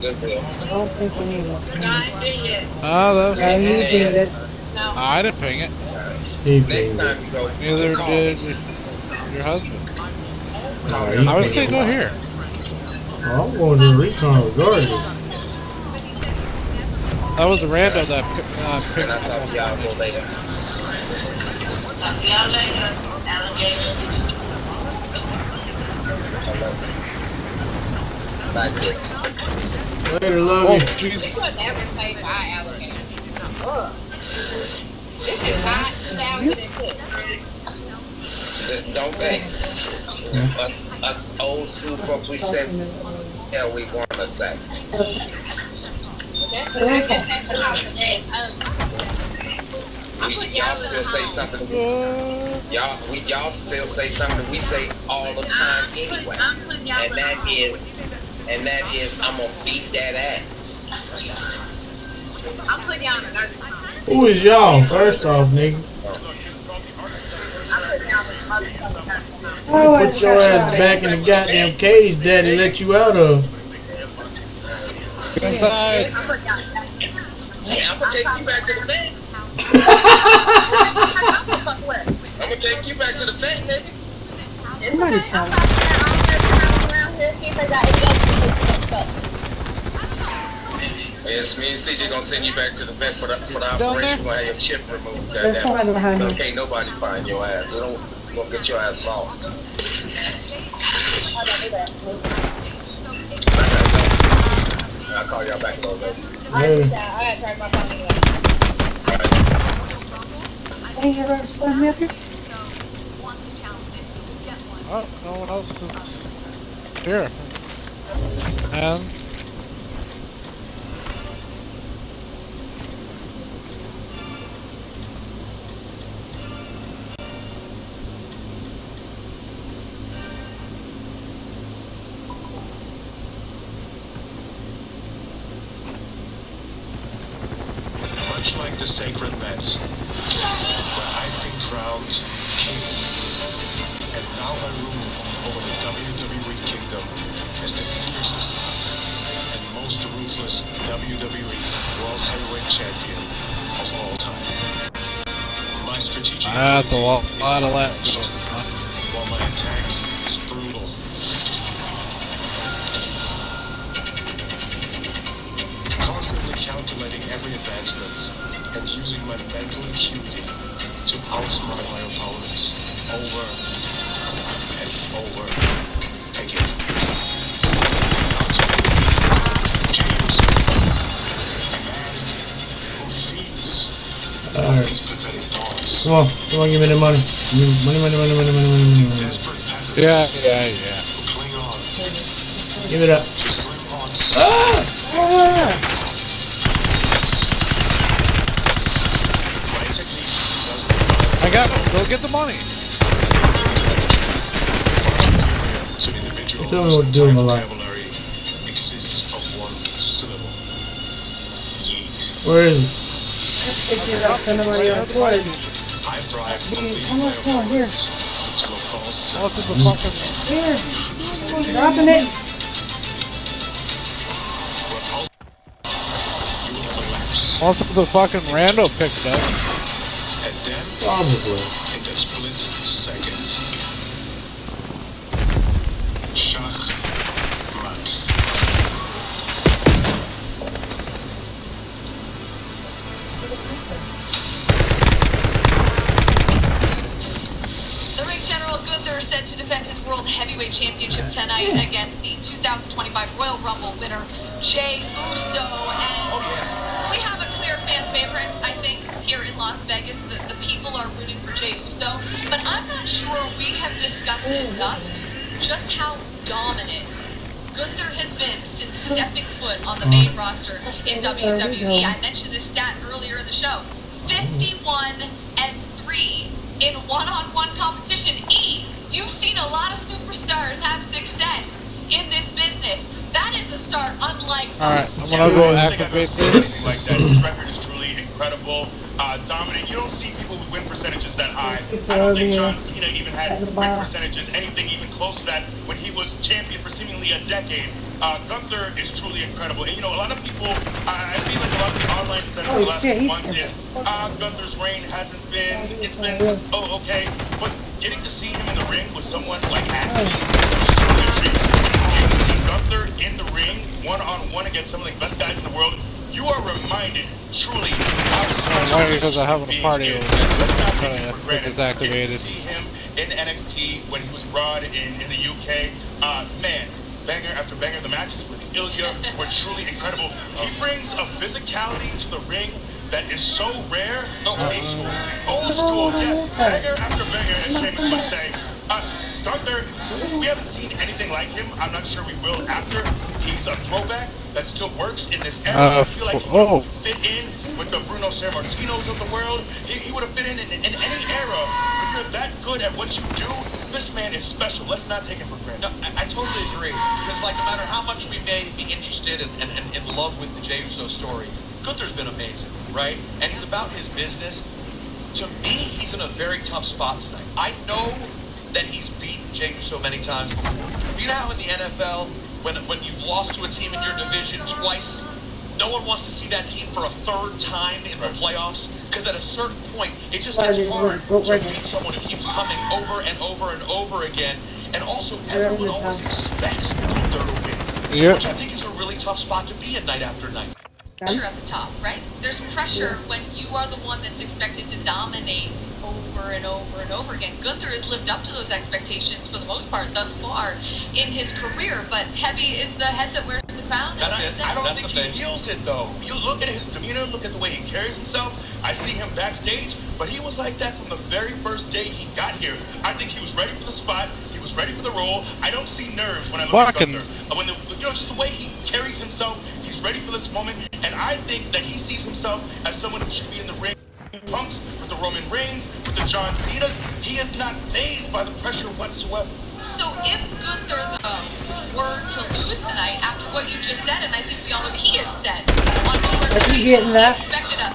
Good deal. I don't think we need one. No, I didn't yet. Oh, Yeah, you did it. No. I didn't ping it. He Next pinged it. time you go, Neither call me. did your husband. Nah, he I would pinged say it. go here. Oh, I'm going to the recon regardless. That was a rando that picked. And I'll talk to y'all a little later. Talk to y'all later, alligators. Bye, kids. Later, love Oh, you. jeez. You would never say bye, alligator. Ugh. This is hot 2006. Don't think. Us old school folk, we said, yeah, we want to say. That's what I guess that's the house today. Y'all still say something. Y'all still say something we say all the time anyway. And that is, I'm gonna beat that ass. I'm putting y'all in a nursing home. Who is y'all? First off, nigga. I'm putting y'all in a motherfucking nursing home. Oh, Put your ass back in the goddamn cage daddy let you out of. Inside. I'm putting y'all in a Hey, I'm gonna take you back to the vet. I'm gonna take you back to the vet, nigga. Somebody tell me. Yes, me and CJ gonna send you back to the vet for the Down operation. there? We're gonna have your chip removed. There's Goddamn. somebody behind So me. can't nobody find your ass. We don't gonna get your ass lost. I'll call y'all back a little bit. Later. Hey, you ever slam me up here? Oh, no one else is here. And much like the sacred net, where I've been crowned king, and now I rule over the WWE kingdom as the fiercest and most ruthless WWE World Heavyweight Champion of all time. My strategic that's a lot ability is of that. unmatched, while my attack is brutal. Constantly calculating every advancement and using my mental acuity to outsmart my opponents over and over again. James, a man who feeds Alright. these pathetic dogs. Come on, give me the money. These Money. desperate peasants Yeah. who cling on Give it up. to slim odds. Ah! My technique doesn't require I got it. Go get the money. to individuals. Tell me what to do in my life. Vocabulary exists of one syllable. Yeet. Where is it? If you got somebody else would. I thrive from Hey, leading how my much more? Here. opponents into a false What's sense in the fucking? Here. Dropping it. where all you will collapse. What's the fucking rando picked up? And then, Probably. in that split second, Schach Mat. The ring general Gunther is set to defend his World Heavyweight Championship tonight against the 2025 Royal Rumble winner, Jey Uso. And we have a clear fan favorite, I think, here in Las Vegas. The people are rooting for Jey Uso. But I'm not sure we have discussed enough just how dominant Gunther has been since stepping foot on the main roster in WWE. I mentioned this stat earlier in the show. 51-3 in one-on-one competition. You've seen a lot of superstars have success in this business. That is a start unlike Alright, most. I'm gonna go I think I've activate never seen this. anything like that. His record is truly incredible. Dominant. You don't see people with win percentages that high. I don't think John Cena even had win percentages anything even close to that when he was champion for seemingly a decade. Gunther is truly incredible. And, you know, a lot of people, I feel like a lot of the online stuff in the last shit, few he's months is, Gunther's reign hasn't been, it's been, oh, okay. But getting to see him in the ring with someone like Ashley, getting to see Gunther in the ring, one-on-one against some of the best guys in the world, you are reminded, truly, Why? Because I'm having a party over there. Let's not Sorry, take it I for think granted. it's activated. Getting to see him in NXT when he was brought in the UK, man, banger after banger. The matches with Ilya were truly incredible. He brings a physicality to the ring that is so rare. Old school. Old school, yes. Banger after banger, as Sheamus would say. Gunther, we haven't seen anything like him. I'm not sure we will after. He's a throwback that still works in this era. I feel like he would fit in with the Bruno Sammartinos of the world. He would have fit in any era. When you're that good at what you do, this man is special. Let's not take him for granted. No, I totally agree. Because, like, no matter how much we may be interested and in love with the Jey Uso story, Gunther's been amazing, right? And he's about his business. To me, he's in a very tough spot tonight. I know that he's beaten Jey Uso many times before. You know how in the NFL, when you've lost to a team in your division twice, no one wants to see that team for a third time in the playoffs? Because at a certain point, it just gets hard to beat someone who keeps coming over and over and over again. And also, everyone always expects Gunther to win, which I think is a really tough spot to be in night after night. Pressure at the top, right? There's pressure when you are the one that's expected to dominate over and over and over again. Gunther has lived up to those expectations for the most part thus far in his career, but heavy is the head that wears the crown. That's it. I don't think he feels it though. You look at his demeanor, look at the way he carries himself. I see him backstage, but he was like that from the very first day he got here. I think he was ready for the spot. He was ready for the role. I don't see nerves when I look at Gunther. When just the way he carries himself, he's ready for this moment. And I think that he sees himself as someone who should be in the ring. Punks with the Roman Reigns, with the John Cena's. He is not fazed by the pressure whatsoever. So if Gunther were to lose tonight, after what you just said, and I think we all know he is set on where he expected a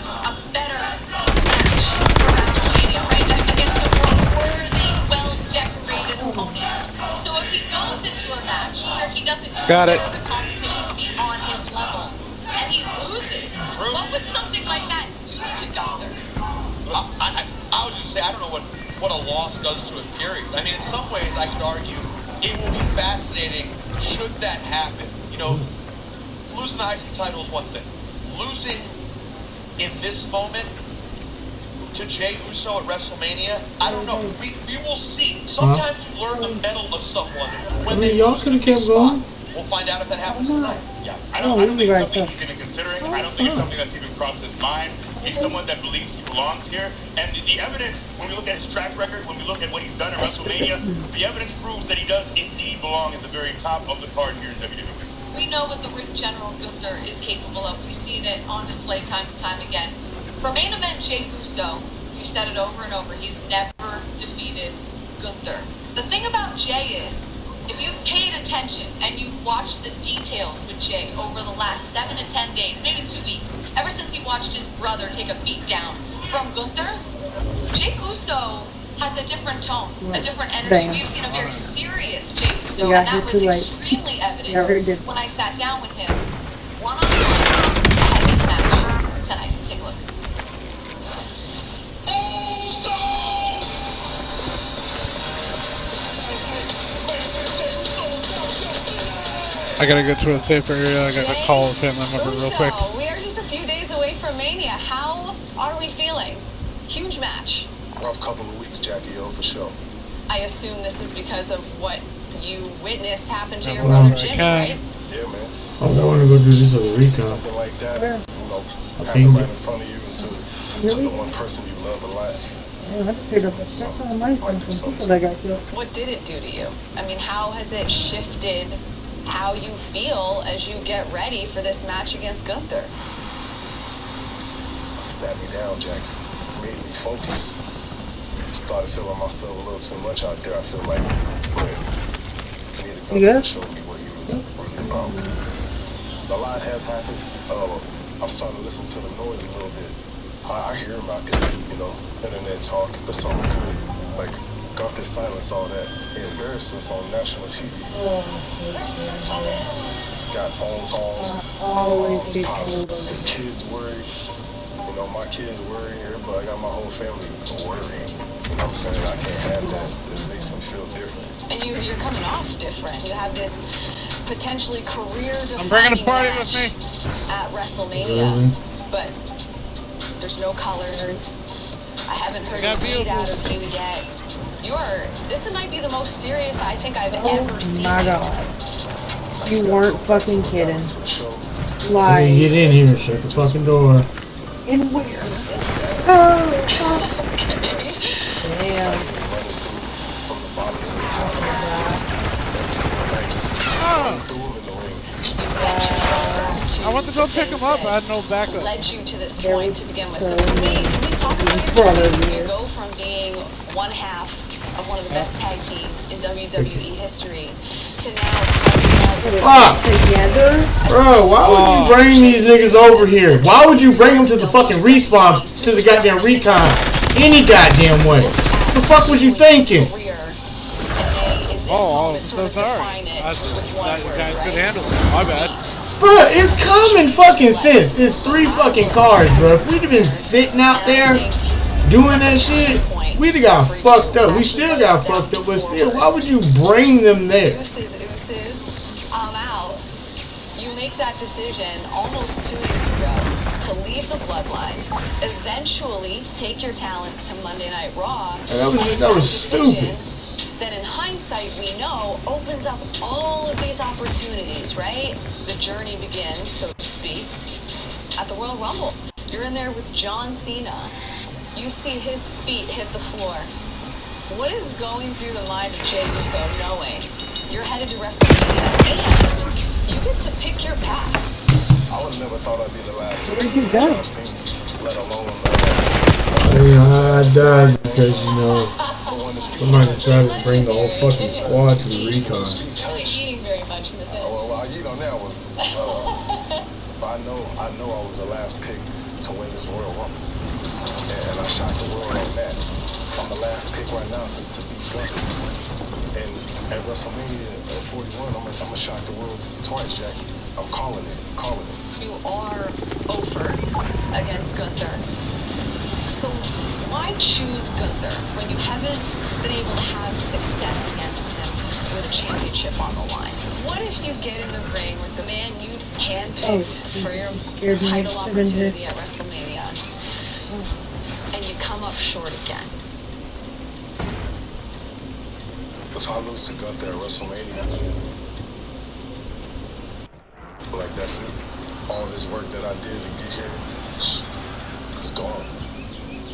better match for WrestleMania, right? Against a more worthy, well-decorated opponent. So if he goes into a match where he doesn't consider the competition to be on his level, and he loses, what would something like that do to Gunther? I was just say I don't know what a loss does to a period. I mean, in some ways, I could argue it will be fascinating should that happen. You know, losing the IC title is one thing. Losing in this moment to Jey Uso at WrestleMania, I don't know. We will see. Sometimes you learn the mettle of someone when they y'all could have kept going. We'll find out if that happens tonight. Yeah, I don't think it's something he's even considering. I don't think it's something that's even crossed his mind. He's someone that believes he belongs here. And the evidence, when we look at his track record, when we look at what he's done at WrestleMania, the evidence proves that he does indeed belong at the very top of the card here in WWE. We know what the ring general Gunther is capable of. We've seen it on display time and time again. For main event Jey Uso, we've said it over and over, he's never defeated Gunther. The thing about Jey is, if you've paid attention and you've watched the details with Jey over the last 7 to 10 days, maybe 2 weeks, ever since he watched his brother take a beat down from Gunther, Jey Uso has a different tone, a different energy. We've seen a very serious Jey Uso, and that was extremely evident when I sat down with him one-on-one ahead of this match tonight. Take a look. I gotta get to a safer area. I gotta call with him. I'm real quick. We are just a few days away from Mania. How are we feeling? Huge match. Rough couple of weeks, Jackie O, for sure. I assume this is because of what you witnessed happen to your brother Jimmy, right? Yeah, man. I want to go do this over See recon. something like that, you know, happen right in front of you to the one person you love a lot. What did it do to you? I mean, how has it shifted how you feel as you get ready for this match against Gunther? It sat me down, Jackie. Made me focus. Started feeling myself a little too much out there. I feel like, but I needed Gunther to show me what he was really about. A lot has happened. I'm starting to listen to the noise a little bit. I hear him out there, you know, internet talk. That's all good. Like, Gunther silence all that. He embarrassed us on national TV. got phone calls. Always His get pops, told. his kids worry. You know, my kids worry. Everybody, I got my whole family worrying. You know what I'm saying? I can't have that. It makes me feel different. And you're coming off different. You have this potentially career-defining I'm bringing a party with match me. at WrestleMania, but there's no colors. I haven't heard a beat out of you yet. This might be the most serious I think I've ever seen. Oh my god. You weren't fucking kidding. Let Like, me get in here. Shut the fucking door. in where? Oh, damn. From the bottom to the top. Every single night, just running through him in the ring. You've mentioned I went to go pick him up. I had no backup. led you to this point to begin with. So can we talk about your journey? You go from being one half of one of the best tag teams in WWE history to now Together? Bro, why would you bring these niggas over here? Why would you bring them to the fucking respawn, to the goddamn recon? Any goddamn way. What the fuck was you thinking? Oh, I'm so sorry. That you guys could handle it. My bad. Bruh, it's common fucking sense. It's 3 fucking cars, bro. If we'd have been sitting out there doing that shit, we'd have got fucked up. We still got fucked up, but still, why would you bring them there? Ooses, I'm out. You make that decision almost 2 years ago to leave the bloodline, eventually take your talents to Monday Night Raw. That was stupid. That in hindsight we know opens up all of these opportunities, right? The journey begins, so to speak, at the Royal Rumble. You're in there with John Cena. You see his feet hit the floor. What is going through the mind of Jey Uso knowing you're headed to WrestleMania and you get to pick your path? I would have never thought I'd be the last to Where'd you go? I've seen, let alone I died because, you know, somebody decided to bring the whole fucking squad to the recon. Really eating very much in this end. well, I eat on that one. But I know I was the last pick to win this Royal Rumble. And I shocked the world on that. I'm the last pick right now to beat Gunther. And at WrestleMania at 41, I'm gonna shock the world twice, Jackie. I'm calling it. You are over against Gunther. So why choose Gunther when you haven't been able to have success against him with a championship on the line? What if you get in the ring with the man you handpicked for your title opportunity at WrestleMania and you come up short again? If I lose to Gunther at WrestleMania, like that's it. All this work that I did to get here, it's gone.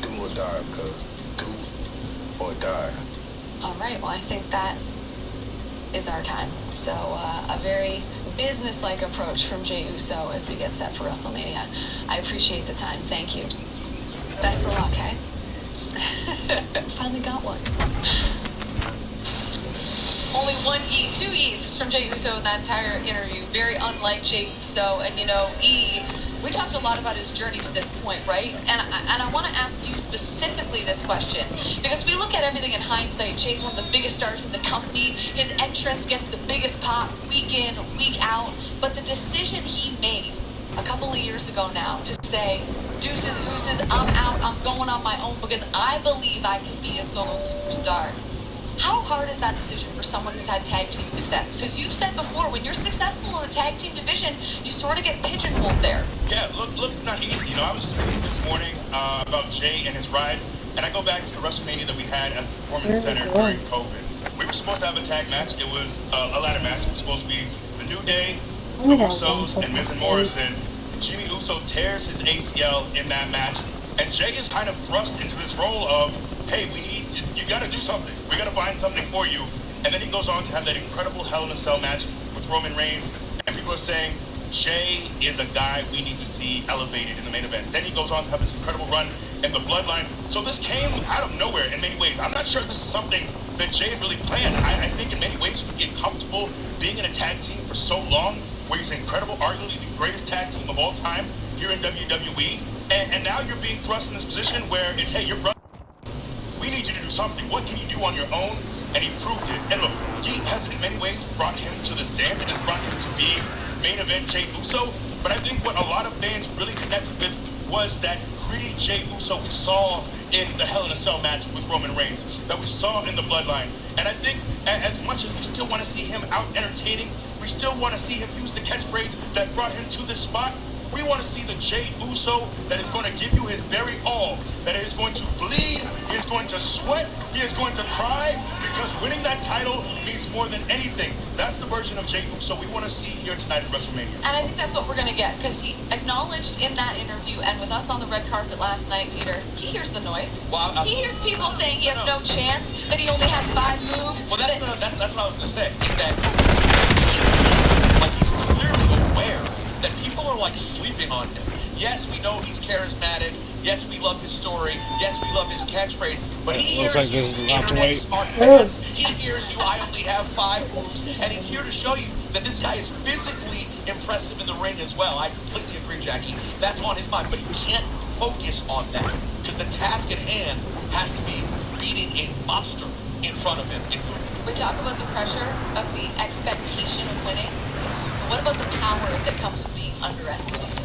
Do or die, because do or die. All right, well, I think that is our time. So a very business-like approach from Jey Uso as we get set for WrestleMania. I appreciate the time. Thank you. Best of luck, eh? Finally got one. Only two eats from Jey Uso in that entire interview. Very unlike Jey Uso. And, we talked a lot about his journey to this point, right? And I want to ask you specifically this question. Because we look at everything in hindsight. Jey's one of the biggest stars in the company. His entrance gets the biggest pop week in, week out. But the decision he made a couple of years ago now to say, deuces, ooses, I'm out, I'm going on my own because I believe I can be a solo superstar. How hard is that decision for someone who's had tag team success? Because you've said before, when you're successful in the tag team division, you sort of get pigeonholed there. Yeah, look, it's not easy. I was just thinking this morning about Jey and his rise, and I go back to the WrestleMania that we had at the Performance Center during COVID. We were supposed to have a tag match. It was a ladder match. It was supposed to be The New Day, the Usos, and Miz and Morrison. Jimmy Uso tears his ACL in that match, and Jey is kind of thrust into this role of, hey, you got to do something. We got to find something for you. And then he goes on to have that incredible Hell in a Cell match with Roman Reigns. And people are saying, Jey is a guy we need to see elevated in the main event. Then he goes on to have this incredible run in the Bloodline. So this came out of nowhere in many ways. I'm not sure if this is something that Jey had really planned. I think in many ways you get comfortable being in a tag team for so long, where he's incredible, arguably the greatest tag team of all time here in WWE. And now you're being thrust in this position where it's, hey, your brother, we need you to do something. What can you do on your own? And he proved it. And look, he has in many ways brought him to this dance and has brought him to be main event Jey Uso, but I think what a lot of fans really connected with was that gritty Jey Uso we saw in the Hell in a Cell match with Roman Reigns, that we saw in the Bloodline. And I think as much as we still want to see him out entertaining, we still want to see him use the catchphrase that brought him to this spot. We want to see the Jey Uso that is going to give you his very all, that is going to bleed, he is going to sweat, he is going to cry, because winning that title means more than anything. That's the version of Jey Uso we want to see here tonight at WrestleMania. And I think that's what we're going to get, because he acknowledged in that interview and with us on the red carpet last night, Peter, he hears the noise. Well, he hears people saying he has no chance, that he only has 5 moves. Well, that's what I was going to say. Is that like he's clearly aware that people are like sleeping on him. Yes, we know he's charismatic. Yes, we love his story. Yes, we love his catchphrase. But he hears looks like you, this is about to internet wait. smart fans. He hears you, I only have 5 moves. And he's here to show you that this guy is physically impressive in the ring as well. I completely agree, Jackie. That's on his mind. But he can't focus on that. Because the task at hand has to be beating a monster in front of him. We talk about the pressure of the expectation of winning. What about the power that comes with being underestimated?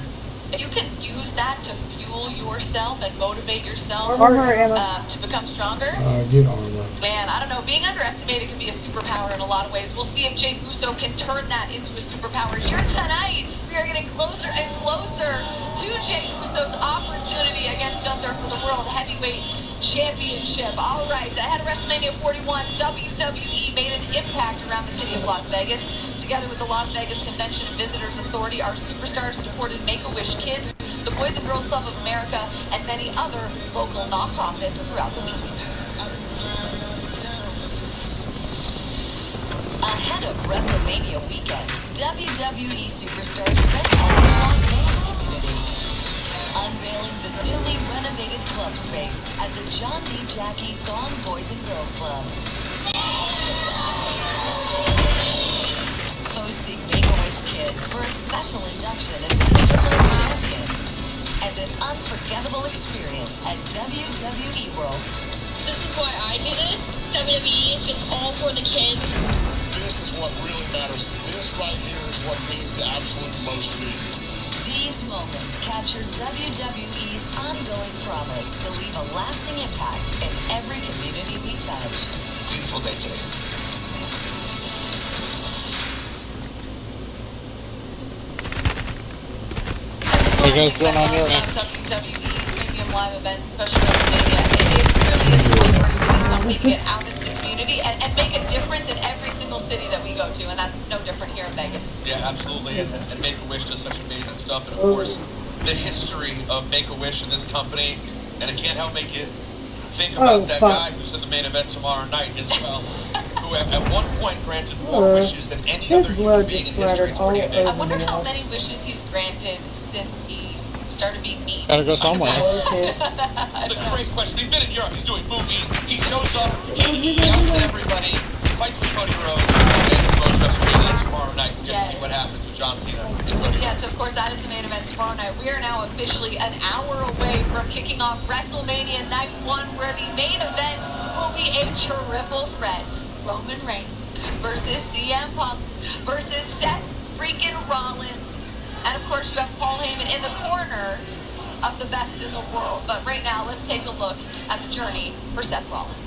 If you can use that to fuel yourself and motivate yourself to become stronger, Get armor. man, I don't know. Being underestimated can be a superpower in a lot of ways. We'll see if Jey Uso can turn that into a superpower here tonight. We are getting closer and closer to Jey Uso's opportunity against Gunther for the World Heavyweight Championship. All right, ahead of WrestleMania 41, WWE made an impact around the city of Las Vegas. Together with the Las Vegas Convention and Visitors Authority, our superstars supported Make-A-Wish Kids, the Boys and Girls Club of America, and many other local nonprofits throughout the week. Ahead of WrestleMania weekend, WWE superstars spent time in the Las Vegas community, unveiling the newly renovated club space at the John D. Jackie Gone Boys and Girls Club. Hosting Make-A-Wish Kids for a special induction into the Circle of Champions and an unforgettable experience at WWE World. This is why I do this. WWE is just all for the kids. This is what really matters. This right here is what means the absolute most to me. These moments capture WWE's ongoing promise to leave a lasting impact in every community we touch. Beautiful day today. What you guys doing on your end? WWE premium live events, especially WrestleMania. It really is a priority for this company to get out into the community and make a difference in every single city that we go to, and that's no different here in Vegas. Yeah, absolutely. And Make-A-Wish does such amazing stuff. And of course, the history of Make-A-Wish in this company, and I can't help make you think about that guy who's in the main event tomorrow night as well, who at one point granted more wishes than any other human being in history. It's pretty amazing. I wonder how many wishes he's granted since he started being mean. Gotta go somewhere. It's a great question. He's been in Europe. He's doing movies. He shows up. He yells at everybody. Fights with Cody Rhodes. And goes to WrestleMania tomorrow night. Just see what happens with John Cena and Cody Rhodes. Yes, of course, that is the main event tomorrow night. We are now officially an hour away from kicking off WrestleMania Night 1, where the main event will be a triple threat. Roman Reigns versus CM Punk versus Seth freaking Rollins. And of course, you have Paul Heyman in the corner of the best in the world. But right now, let's take a look at the journey for Seth Rollins.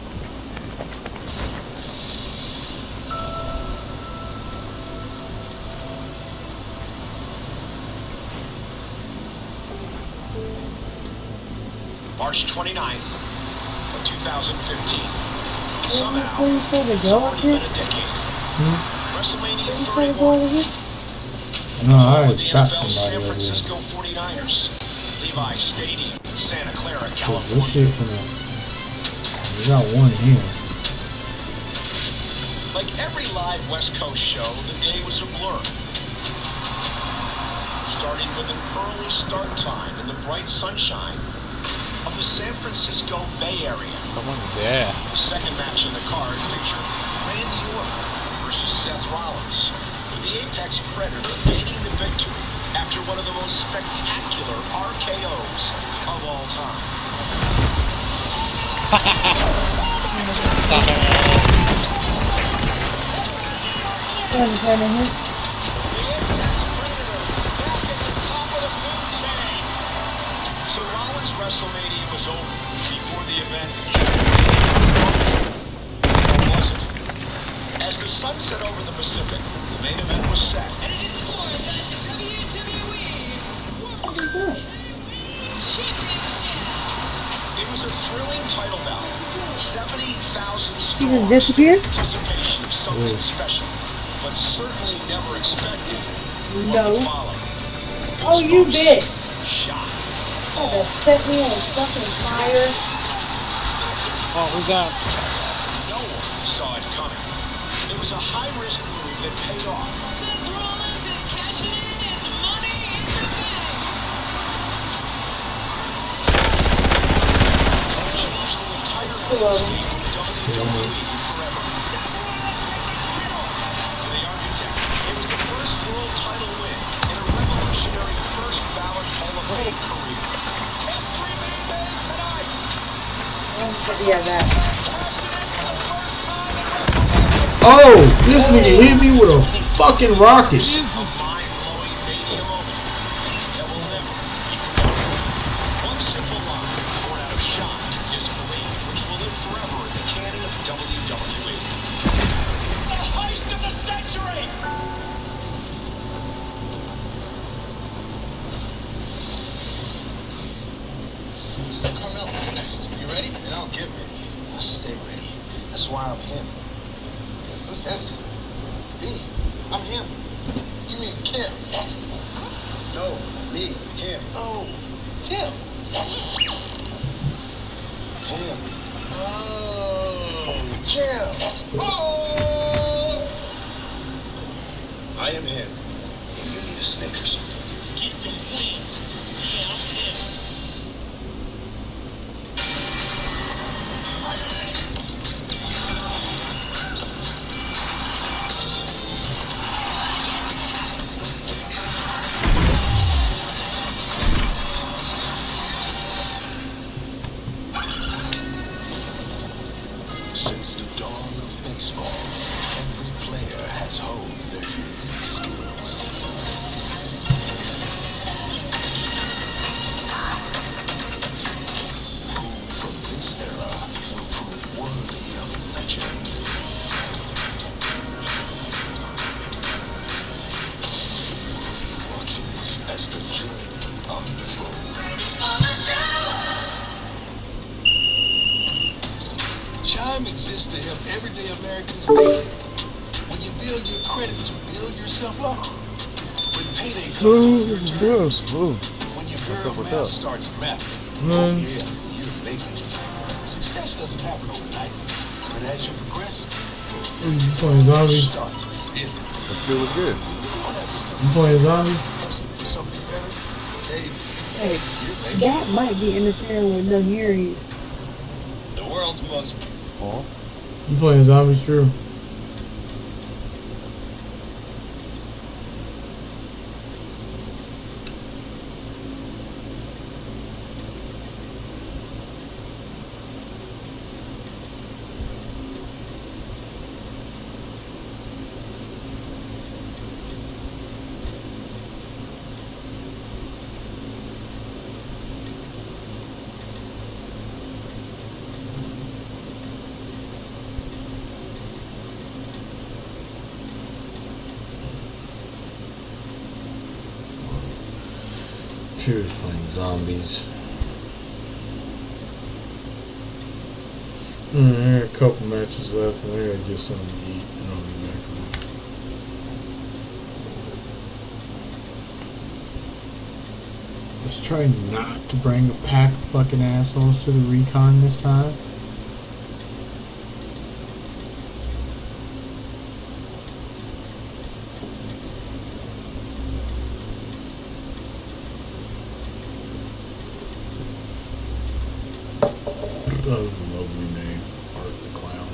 March 29th of 2015. Somehow, it's already been a decade. WrestleMania 31. No, I already shot NFL somebody San over Francisco there. 49ers. Levi Stadium in Santa Clara, Cause this California. shit from we got one here. Like every live West Coast show, the day was a blur. Starting with an early start time in the bright sunshine of the San Francisco Bay Area. Someone there. The second match in the card featured Randy Orton versus Seth Rollins, with the Apex Predator gaining the victory after one of the most spectacular RKOs of all time. The Apex WrestleMania was over before the event wasn't. As the sun set over the Pacific, the main event was set. And it is for the WWE Championship. It was a thrilling title bout. 70,000 He just disappeared? Anticipation of something special, but certainly never expected what No. would follow. Oh, you bitch. Shot. Oh, that set me on fucking fire. Oh, who's that? No one saw it coming. It was a high-risk move that paid off. Seth Rollins is cashing in his money in the bank. Changed the entire landscape of WWE forever. For the architect, it was the first world title win in a revolutionary first ballot Hall of Fame career. History being made tonight. Yeah, that. Oh, this nigga hit me with a fucking rocket. Mind-blowing mania moment that will never be forgotten. One simple line born out of shock and disbelief, which will live forever in the canon of WWE. The heist of the century! Carmelo, next. You ready? They don't get ready. I stay ready. That's why I'm him. Who's that? Me. I'm him. You mean Kim? No, me, him. Oh, Tim. Him. Oh, Jim. Oh! I am him. And you need a Snickers. Keep them wings. Yeah, I'm him. Since the dawn of baseball, every player has honed their unique skills. Who from this era will prove worthy of legend? Watches as the journey unfolds. Chime exists to help everyday Americans make it. When you build your credit to build yourself up. When payday comes on your terms. When your girl math starts mathing. Oh yeah, you're making it. Success doesn't happen overnight. But as you progress, You playing zombies? start to feel it. It's feeling good. You playing zombies? For something better, hey, Hey, you're making that might be interfering with them hearing. the world's most. Oh. You playing zombies, true? Sure is playing zombies. I got a couple matches left and I gotta get something to eat and I'll be back on. Let's try not to bring a pack of fucking assholes to the recon this time. That was a lovely name, Art the Clown.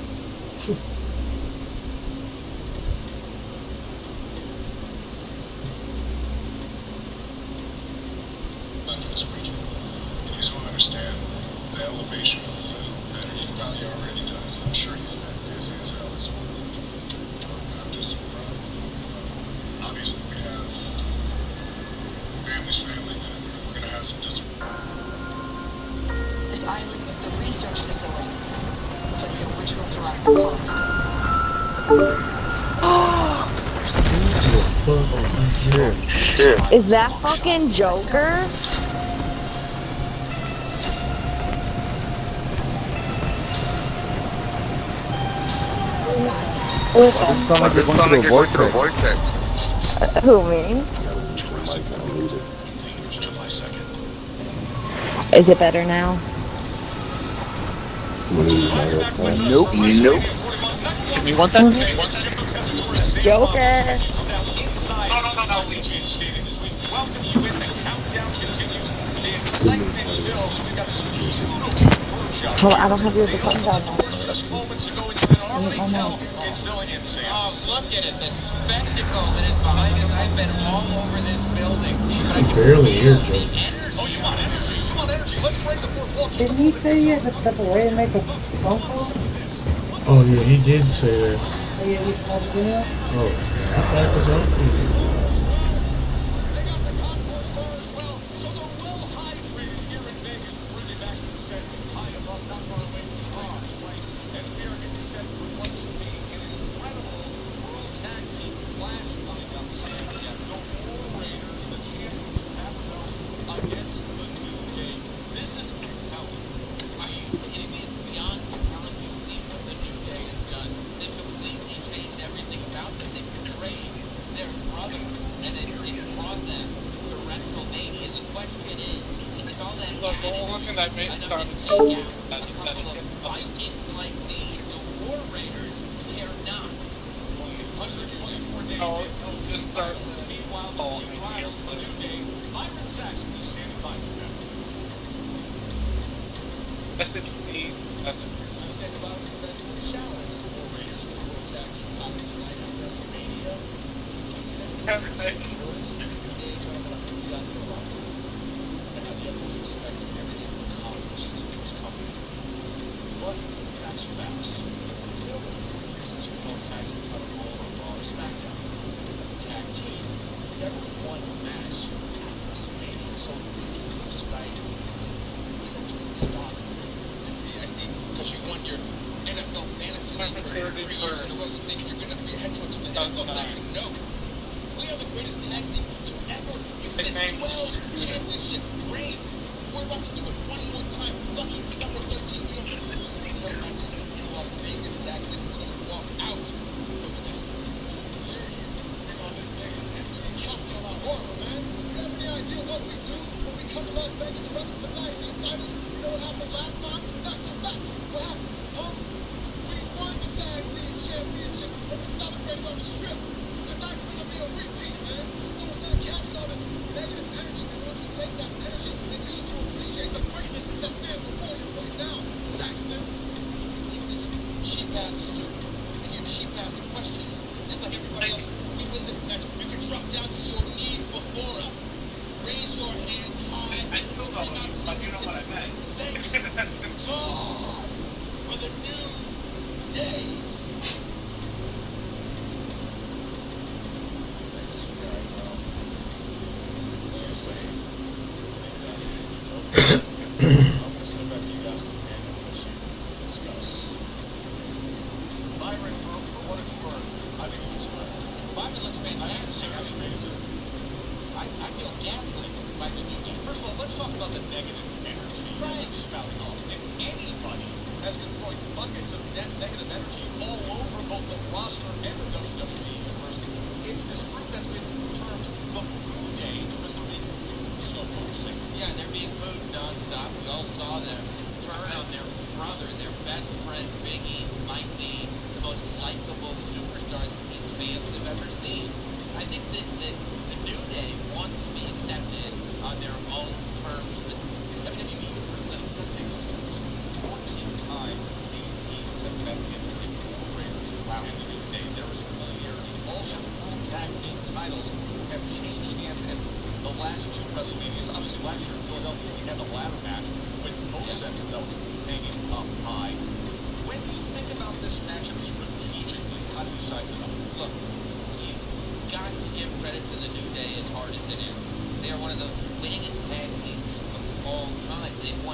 This weekend. Please don't understand the elevation of the better. He probably already does. I'm sure he's been busy as hell this morning. I'm just obviously we have family's family. We're gonna have some Is that fucking Joker? It sounds like you're going through a vortex. Who, me? Is it better now? Nope. Nope. Give me one second. Joker. Oh, I don't have yours to come down now. Look at it, the spectacle that is behind us. I've been all over this building. I can barely hear Joe. Oh, you want energy? You want energy? Let's break the fourth wall. Didn't he say you had to step away and make a phone call? Oh yeah, he did say that. Oh, yeah, he's supposed to do that? Oh, I thought it was up.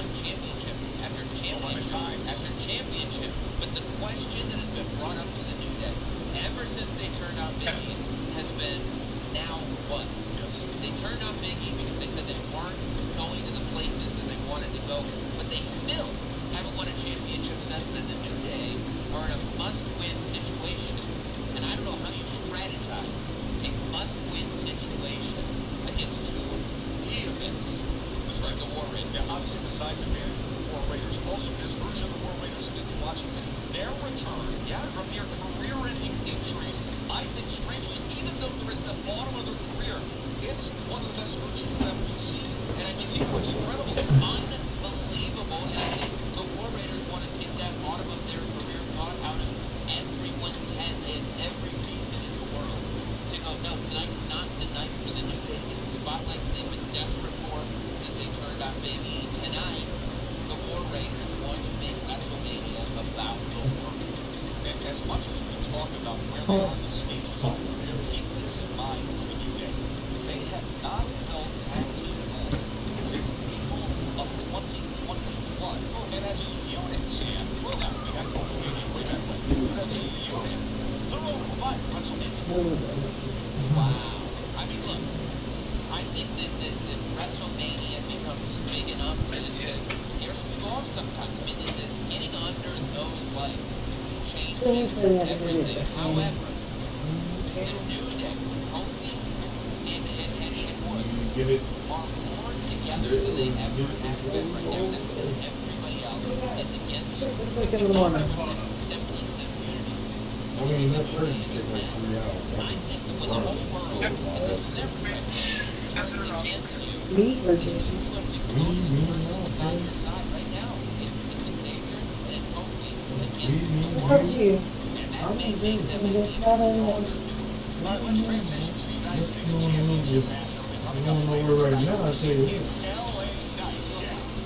Championship after championship after championship. But the question that has been brought up to the New Day ever since they turned out Biggie has been, now what? They turned out Biggie because they said they weren't going to the places that they wanted to go, but they still haven't won a championship since then. The New Day are in a must-win situation, and I don't know how you strategize a must-win situation against two behemoths like the War Raiders. Yeah, obviously the size advantage of the War Raiders. Also, this version of the War Raiders has been watching since their return from their career-ending injuries. I think, strangely, even though they're at the bottom of their career, it's one of the best versions that we've seen. And I think it's incredible, unbelievable. And I think the War Raiders want to take that bottom of their career thought out of everyone's head in every region in the world. To go, no, tonight's not the night for the New Day. The spotlight they've been desperate for since they turned out Baby. Tonight, the War Raiders want to make WrestleMania about the War Raiders. And as much as we talk about where they are in the stages of their career, keep this in mind for the New Day. They have not held tag team gold since April of 2021. And as a unit, Sam, well, now we have Copenhagen way back when, but as a unit, they're over 5 WrestleMania. Wow. I mean, look, I think that WrestleMania becomes big enough to scare some people off sometimes. I mean, getting under those lights changes everything. However, the New Day, Kofi and Wood are more together than they ever have been right now. That everybody else is against semblance of unity. I mean, that's pretty like 3 hours. I think that when the whole world, and this is their perspective, turns against you, Meat or this is just you have to go to the person on your side right now. It's Xavier and it's Kofi against the up world. to you. And that I'm may gonna make them an even stronger duo. All right, let's transition to the United States Championship match. I don't know where right now, I tell you It's this. LA Knight.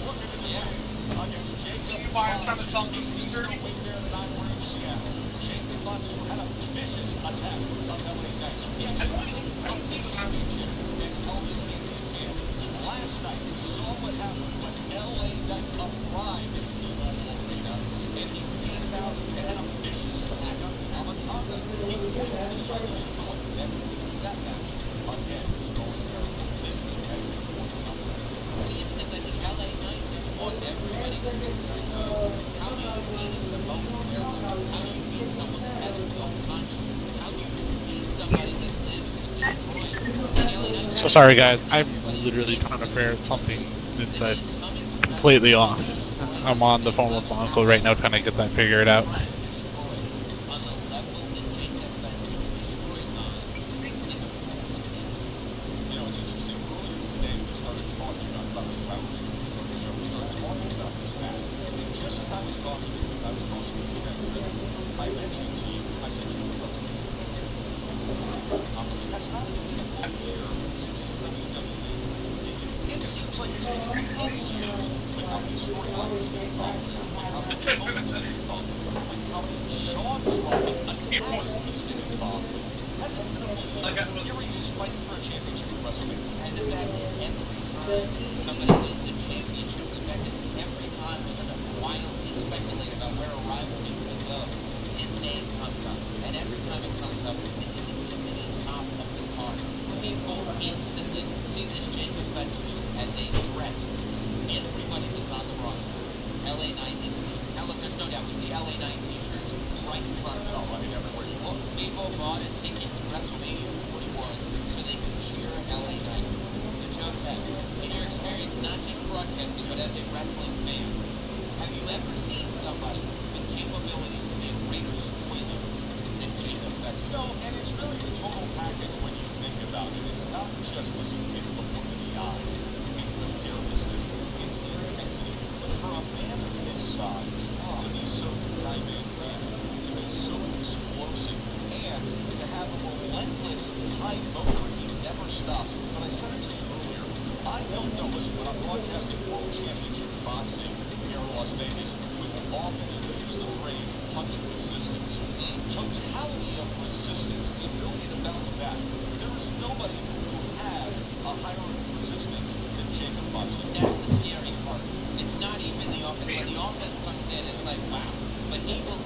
Looking in the ring against Jacob. Why I'm trying to tell you, He's Mr. the wing there tonight. We're in Seattle. Jacob Monster had a vicious attack on LA Knight. He has a championship and Elvis in his hand. Last night, we saw what happened when LA Knight arrived in the T-Mobile Arena, and he came out and had a vicious attack on Amatonga. He decided to go and never lose that match again. This has been going on. What do you think of the LA Knight on everybody? How do you beat the most? How do you beat someone who has no conscience? How do you beat somebody that lives to destroy? So sorry guys, I'm literally trying to figure out something that's completely off. I'm on the phone with my uncle right now trying to get that figured out. You know, it's interesting. Earlier today, we started talking about this. I was talking about this match. And just as I was talking to you, I mentioned to you, I said, you know, that's not even a full year since he's WWE. It seems like it's just a couple years with how many storylines he's involved in, with how many moments he's involved in, with how many jaw-dropping attacks he's been involved in. Hasn't been a full year. Here he is fighting for a championship at WrestleMania. And the fact that every time somebody wins the championship, the fact that every time we're going to wildly speculate about where a rivalry could go, his name comes up. And every time it comes up, it's an intimidating top of the card. People instantly see this Jacob Fetcher as a threat. Everybody that's on the roster, LA Knight included. Now look, there's no doubt, we see LA Knight t-shirts right in front of it all. I mean, everywhere you look. People bought a ticket to WrestleMania 41 so they could cheer LA Knight. The Joe Ted, in your experience, not just broadcasting, but as a wrestling fan, have you ever seen somebody with capabilities to be a greater spoiler than Jacob Fetcher? No, and it's really the total package when you think about it. It's not just, listen, it's the look in the eyes. It's the fearlessness. It's the intensity. But for a man of his size, to be so dynamic, to be so explosive, and to have a relentless high motor, he never stops. But I said it to you earlier, I don't know, listen, when I'm broadcasting World Championship boxing here in Las Vegas, we will often use the phrase punch resistance. Totality of resistance, the ability to bounce back. There is nobody who has a higher resistance than Jacob Monster. That's the scary part. It's not even the offense. When the offense comes in, it's like, wow. But he will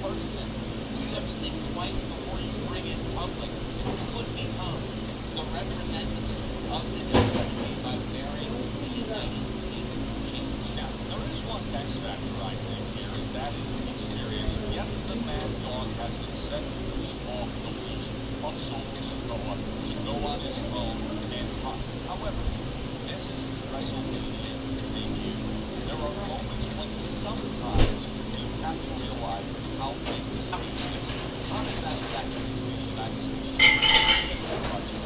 person. You have to think twice before you bring it public. You could become the representative of the WWE by wearing the United States championship. Now, there is one X factor I think here, and that is experience. Yes, the Mad Dog has been set loose off the leash of Solo Sikoa to go on his own and hunt. However, this is his WrestleMania debut. There are moments when sometimes you have to realize how big the stakes can be. How does that factor into the United States championship?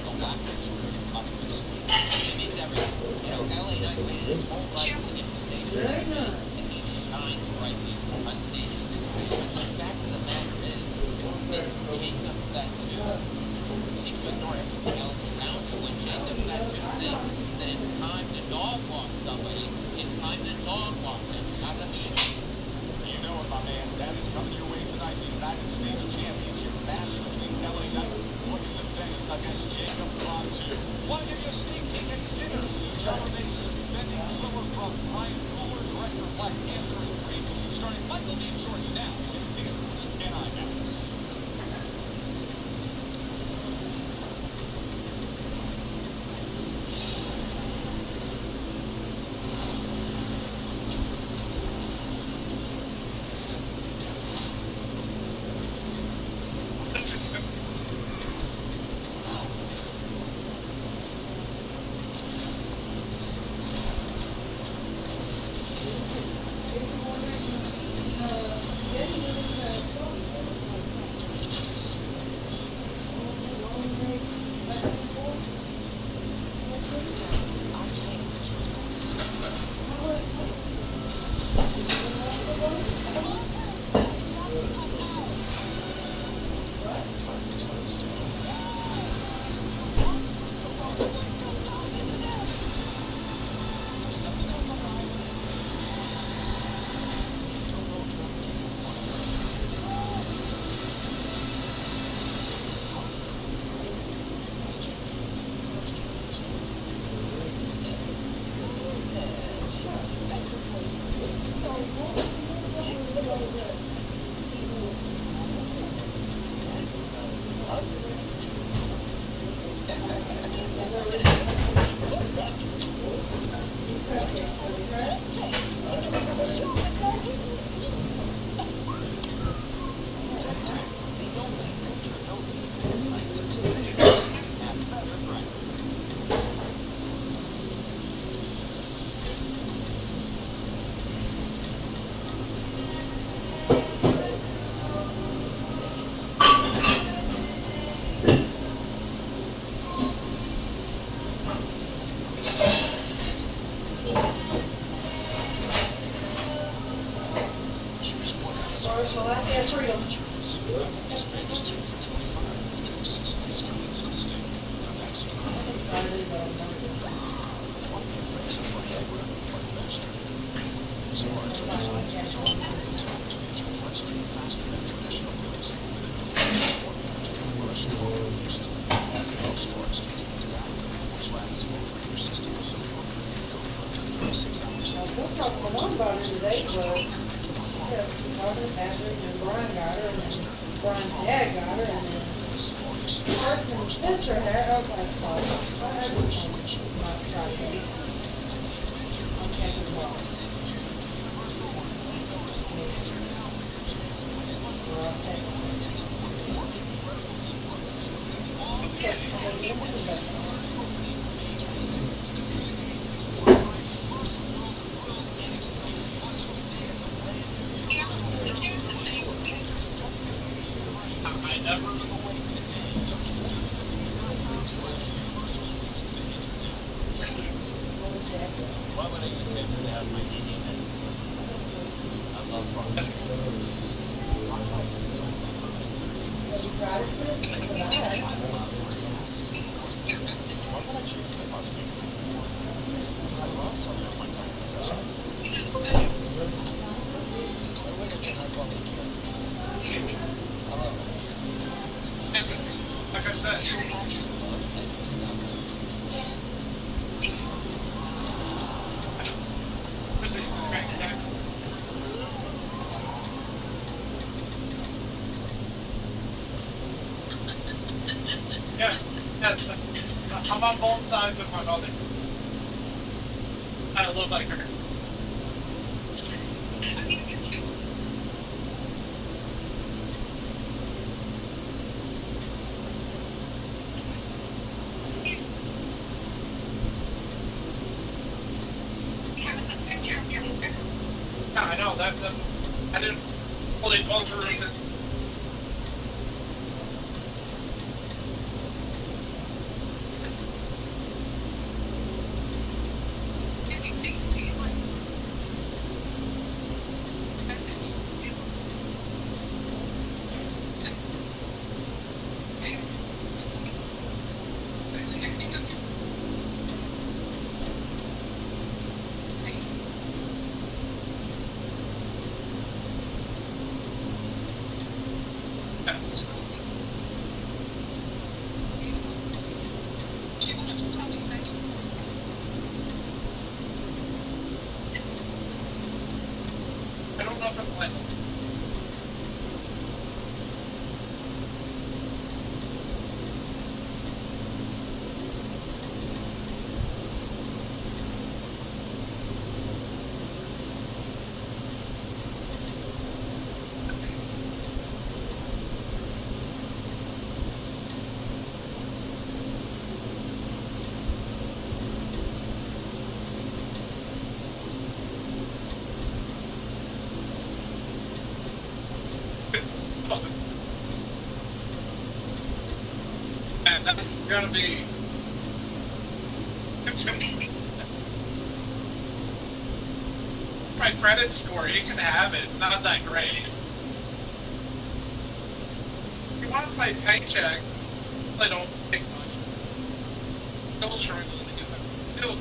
The lack of experience on this stage. It means everything. You know, LA Knight made his whole life to get to stage. And he shines brightly on stages. But the fact of the matter is that Jacob Fatu seems to ignore everything else around him. When Jacob Fatu thinks that it's time to dog walk somebody, it's time to dog walk them. Not the media. You know it, my man. That is coming your way tonight. The United States Championship match between LA Knight looking to defend against Jacob Fatu. Want to give you a sneak peek at Sinners, Trevor Mason, defending silver from Brian Fuller, director of Black Panther and Creed, starring Michael B. Jordan now in theaters and IMAX. Yeah, I'm on both sides of my mother. I look like her. Yeah, I know that. I didn't. Well, they both were. I don't know if I'm like. And that's gonna be. My credit score, you can have it. It's not that great. He wants my paycheck. I don't take much. Still struggling to get that. Still.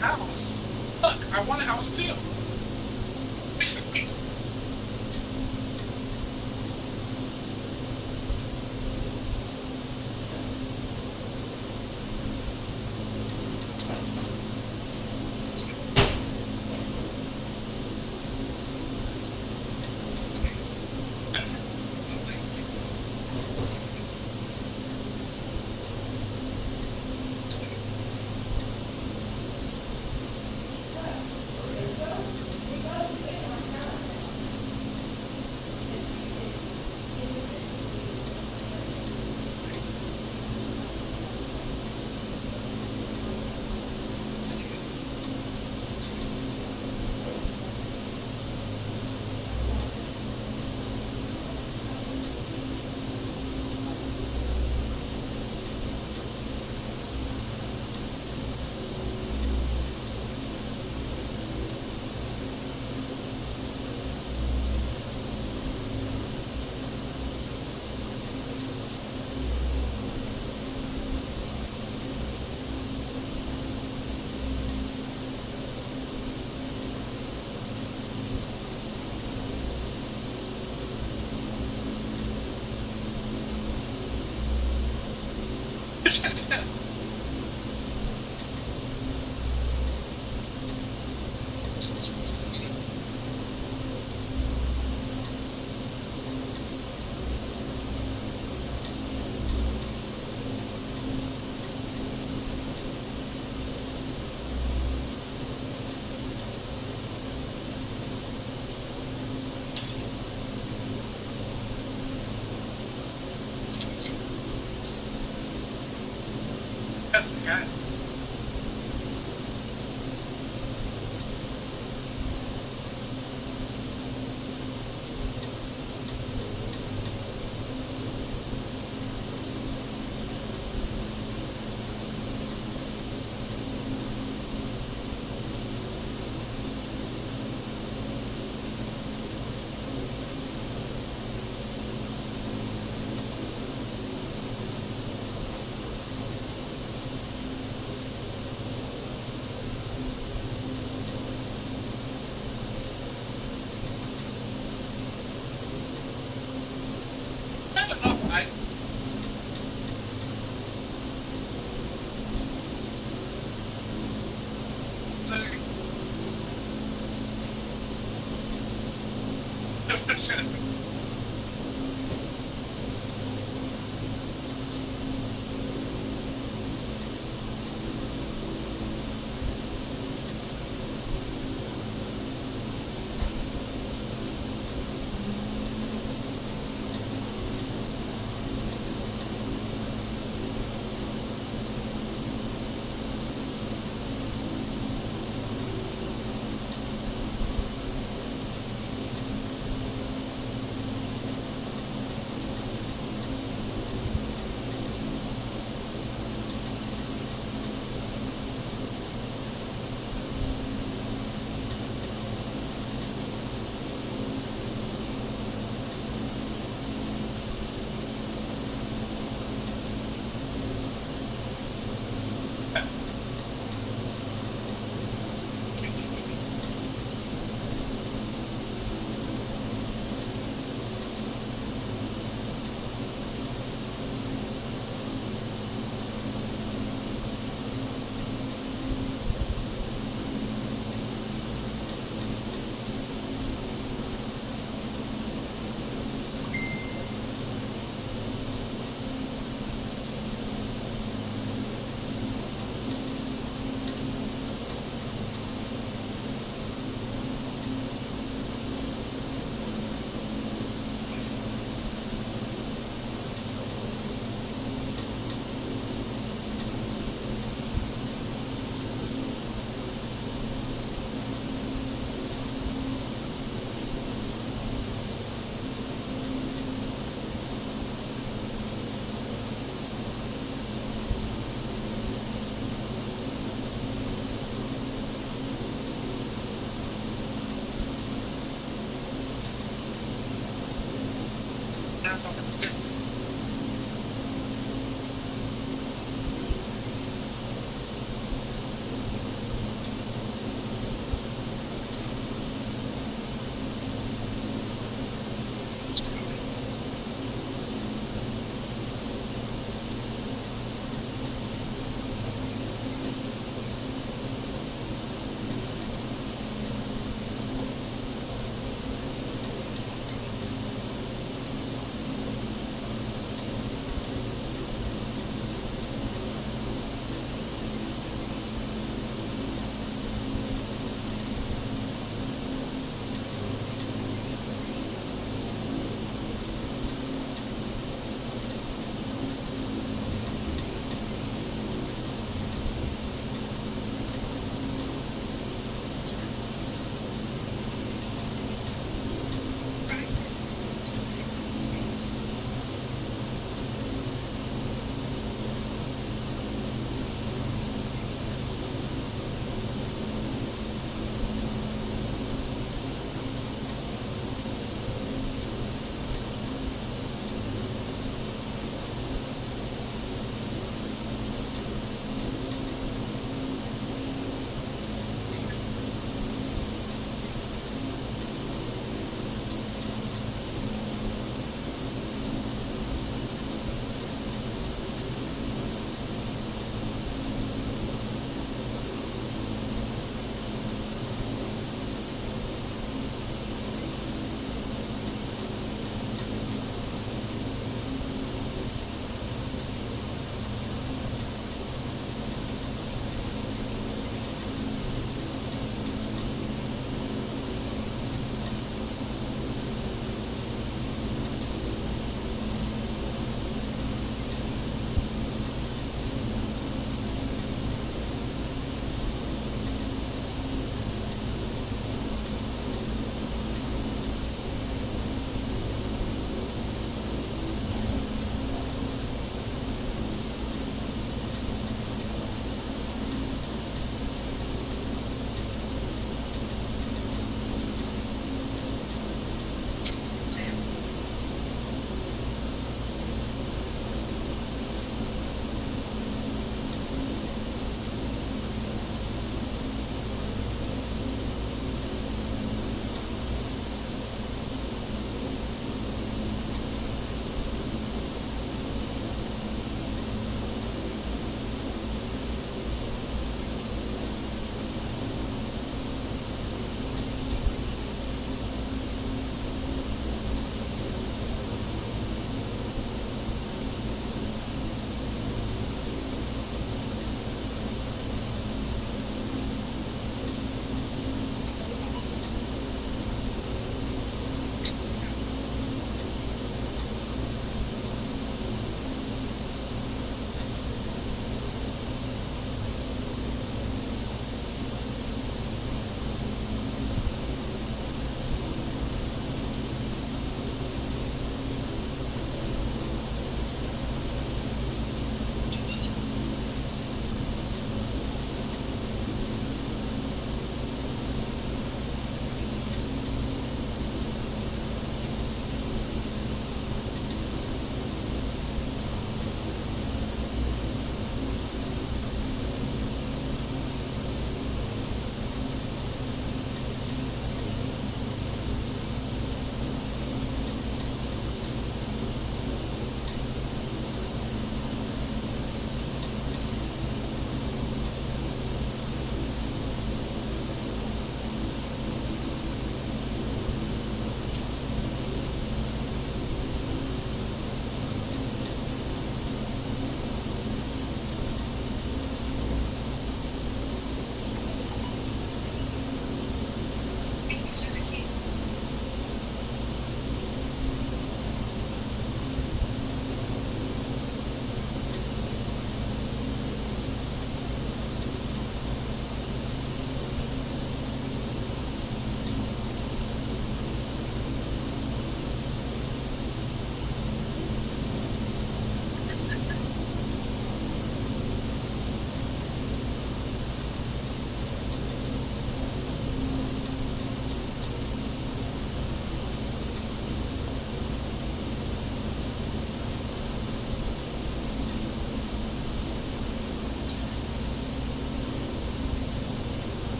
House. Look, I want a house too. Yes, okay.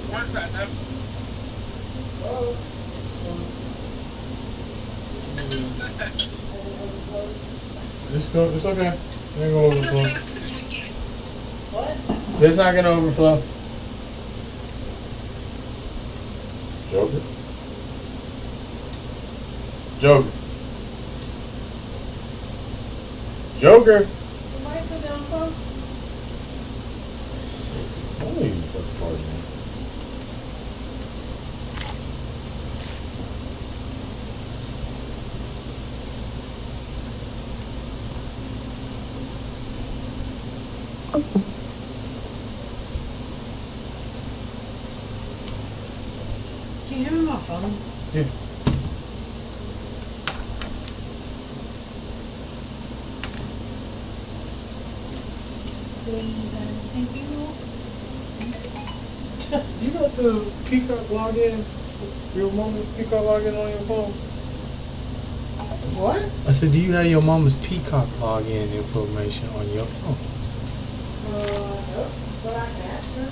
Where's that, Nev? It's okay. It ain't gonna overflow. So it's not gonna overflow. Joker. Joker. Joker. I don't even fuck party, man. Can you hear me on my phone? Yeah. Thank you. You got the Peacock login? Your mama's Peacock login on your phone? What? I said, do you have your mama's Peacock login information on your phone? No, but I can ask her.